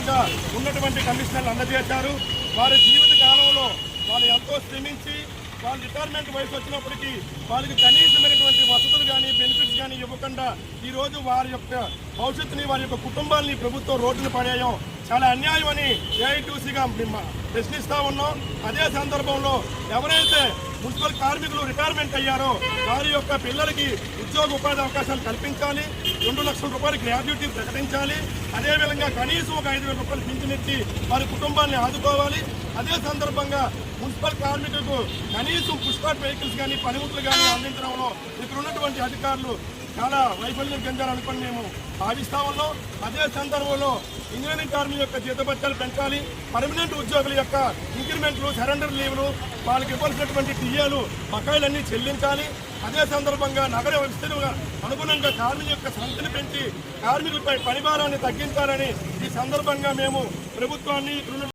భాగంగా ఉన్నటువంటి కమిషనర్లు అందజేశారు. వారి జీవిత కాలంలో వాళ్ళు ఎంతో శ్రమించి వాళ్ళు రిటైర్మెంట్ వయసు వచ్చినప్పటికీ వాళ్ళకి కనీసమైనటువంటి వసతులు కానీ బెనిఫిట్స్ కానీ ఇవ్వకుండా ఈరోజు వారి యొక్క భవిష్యత్తుని వారి యొక్క కుటుంబాన్ని ప్రభుత్వం రోడ్డున పడేయడం చాలా అన్యాయం అని ఏఐటీసీగా ప్రశ్నిస్తూ ఉన్నాం. అదే సందర్భంలో ఎవరైతే మున్సిపల్ కార్మికులు రిటైర్మెంట్ అయ్యారో వారి యొక్క పిల్లలకి ఉద్యోగ ఉపాధి అవకాశాలు కల్పించాలి. 2 లక్షల రూపాయలు గ్రాడ్యుటీ ప్రకటించాలి. అదేవిధంగా కనీసం ఒక 5,000 రూపాయలు పింఛనిచ్చి వారి కుటుంబాన్ని ఆదుకోవాలి. అదే సందర్భంగా మున్సిపల్ కార్మికులకు కనీసం పుష్పాట్ వెహికల్స్ కానీ పనిముట్లు కానీ అందించడంలో ఇక్కడ ఉన్నటువంటి అధికారులు చాలా వైఫల్యం చెందాలనుకుని మేము భావిస్తా ఉన్నాం. అదే సందర్భంలో ఇంజనీరింగ్ కార్మికుల యొక్క జీతభత్యాలు పెంచాలి. పర్మనెంట్ ఉద్యోగుల యొక్క ఇంక్రిమెంట్లు, సరెండర్ లీవ్లు, వాళ్ళకి ఇవ్వాల్సినటువంటి టీఏలు బకాయిలన్నీ చెల్లించాలి. అదే సందర్భంగా నగర వ్యవస్థకు అనుగుణంగా కార్మికుల యొక్క సంఖ్యను పెంచి కార్మికులపై పనిభారాన్ని తగ్గించాలని ఈ సందర్భంగా మేము ప్రభుత్వాన్ని